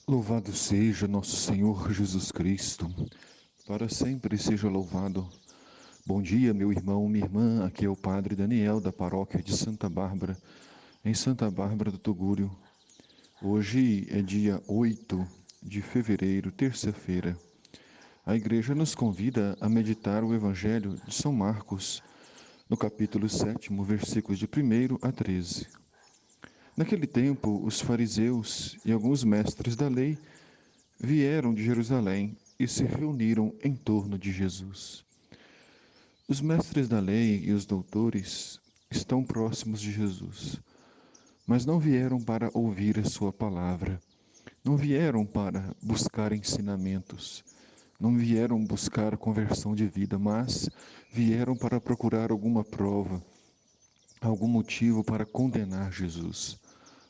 Louvado seja nosso Senhor Jesus Cristo, para sempre seja louvado. Bom dia, meu irmão, minha irmã, aqui é o Padre Daniel, da paróquia de Santa Bárbara, em Santa Bárbara do Tugúrio. Hoje é dia 8 de fevereiro, terça-feira. A igreja nos convida a meditar o Evangelho de São Marcos, no capítulo 7, versículos de 1 a 13. Naquele tempo, os fariseus e alguns mestres da lei vieram de Jerusalém e se reuniram em torno de Jesus. Os mestres da lei e os doutores estão próximos de Jesus, mas não vieram para ouvir a sua palavra, não vieram para buscar ensinamentos, não vieram buscar conversão de vida, mas vieram para procurar alguma prova, algum motivo para condenar Jesus,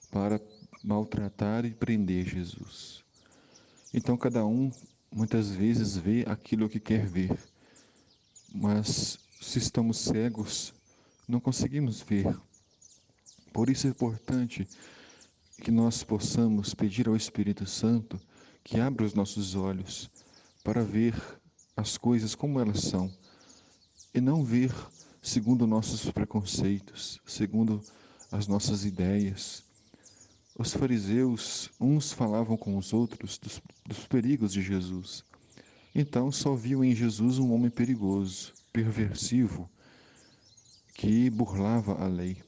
para maltratar e prender Jesus. Então cada um muitas vezes vê aquilo que quer ver, mas se estamos cegos, não conseguimos ver. Por isso é importante que nós possamos pedir ao Espírito Santo que abra os nossos olhos para ver as coisas como elas são e não ver segundo nossos preconceitos, segundo as nossas ideias. Os fariseus, uns falavam com os outros dos perigos de Jesus. Então só viu em Jesus um homem perigoso, perversivo, que burlava a lei.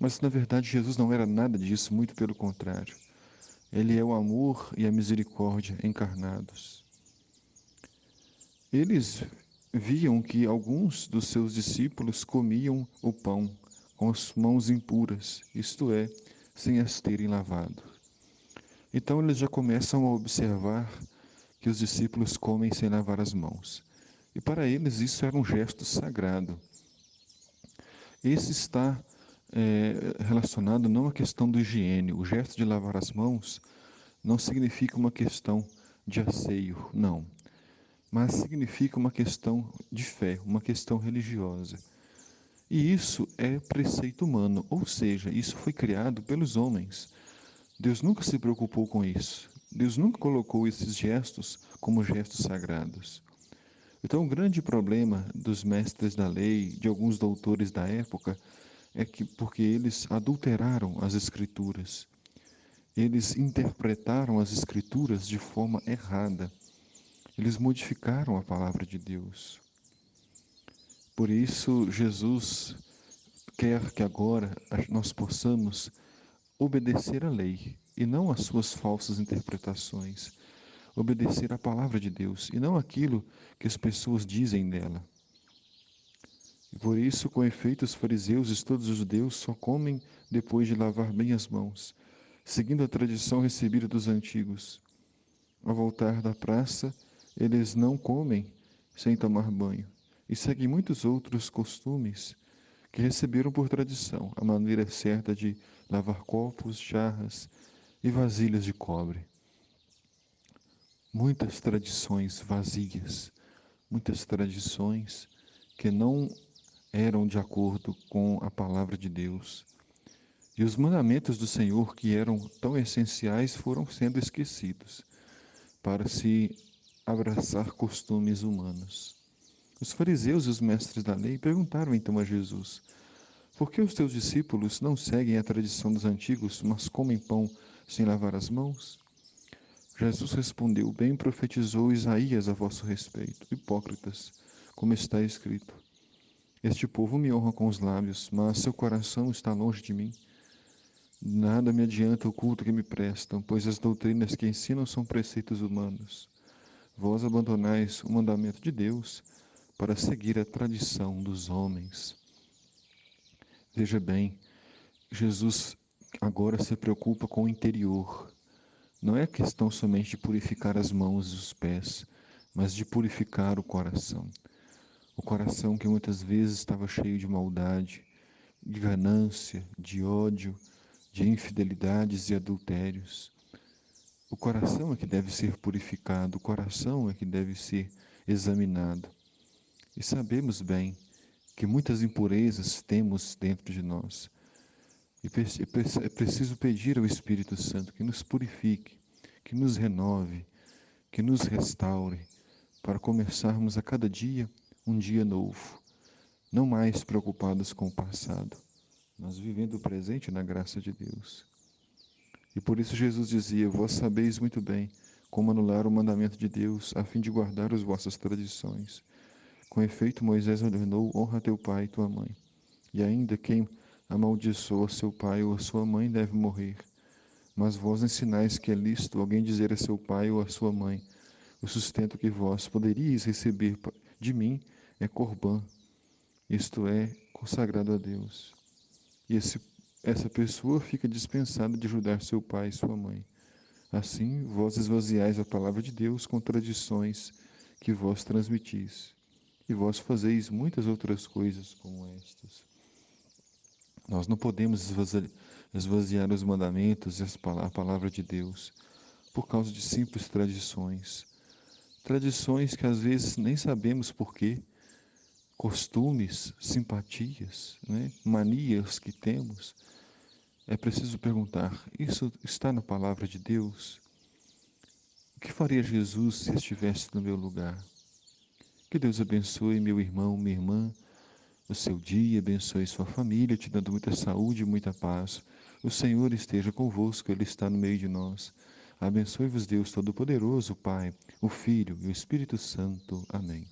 Mas na verdade Jesus não era nada disso, muito pelo contrário. Ele é o amor e a misericórdia encarnados. Eles viam que alguns dos seus discípulos comiam o pão com as mãos impuras, isto é, sem as terem lavado. Então eles já começam a observar que os discípulos comem sem lavar as mãos. E para eles isso era um gesto sagrado. Esse está relacionado não à questão do higiene. O gesto de lavar as mãos não significa uma questão de asseio, não. Mas significa uma questão de fé, uma questão religiosa. E isso é preceito humano, ou seja, isso foi criado pelos homens. Deus nunca se preocupou com isso. Deus nunca colocou esses gestos como gestos sagrados. Então, o grande problema dos mestres da lei, de alguns doutores da época, é que porque eles adulteraram as escrituras. Eles interpretaram as escrituras de forma errada. Eles modificaram a palavra de Deus. Por isso, Jesus quer que agora nós possamos obedecer à lei e não às suas falsas interpretações. Obedecer à palavra de Deus e não aquilo que as pessoas dizem dela. E por isso, com efeito, os fariseus e todos os judeus só comem depois de lavar bem as mãos, seguindo a tradição recebida dos antigos. Ao voltar da praça, eles não comem sem tomar banho e seguem muitos outros costumes que receberam por tradição, a maneira certa de lavar copos, jarras e vasilhas de cobre. Muitas tradições vazias, muitas tradições que não eram de acordo com a palavra de Deus. E os mandamentos do Senhor, que eram tão essenciais, foram sendo esquecidos para se abraçar costumes humanos. Os fariseus e os mestres da lei perguntaram então a Jesus: por que os teus discípulos não seguem a tradição dos antigos, mas comem pão sem lavar as mãos? Jesus respondeu: bem profetizou Isaías a vosso respeito, hipócritas, como está escrito: este povo me honra com os lábios, mas seu coração está longe de mim. Nada me adianta o culto que me prestam, pois as doutrinas que ensinam são preceitos humanos. Vós abandonais o mandamento de Deus para seguir a tradição dos homens. Veja bem, Jesus agora se preocupa com o interior. Não é questão somente de purificar as mãos e os pés, mas de purificar o coração. O coração que muitas vezes estava cheio de maldade, de ganância, de ódio, de infidelidades e adultérios. O coração é que deve ser purificado, o coração é que deve ser examinado. E sabemos bem que muitas impurezas temos dentro de nós. E é preciso pedir ao Espírito Santo que nos purifique, que nos renove, que nos restaure, para começarmos a cada dia um dia novo, não mais preocupados com o passado, mas vivendo o presente na graça de Deus. E por isso Jesus dizia: Vós sabeis muito bem como anular o mandamento de Deus, a fim de guardar as vossas tradições. Com efeito, Moisés ordenou: honra teu pai e tua mãe. E ainda quem amaldiçoa seu pai ou a sua mãe deve morrer. Mas vós ensinais que é lícito alguém dizer a seu pai ou a sua mãe: o sustento que vós poderíeis receber de mim é corbã, isto é, consagrado a Deus. E essa pessoa fica dispensada de ajudar seu pai e sua mãe. Assim, vós esvaziais a palavra de Deus com tradições que vós transmitis. E vós fazeis muitas outras coisas como estas. Nós não podemos esvaziar os mandamentos e a palavra de Deus por causa de simples tradições. Tradições que às vezes nem sabemos por quê, costumes, simpatias, né? Manias que temos. É preciso perguntar: isso está na palavra de Deus? O que faria Jesus se estivesse no meu lugar? Que Deus abençoe meu irmão, minha irmã, o seu dia, abençoe sua família, te dando muita saúde e muita paz. O Senhor esteja convosco, Ele está no meio de nós. Abençoe-vos Deus Todo-Poderoso, Pai, o Filho e o Espírito Santo. Amém.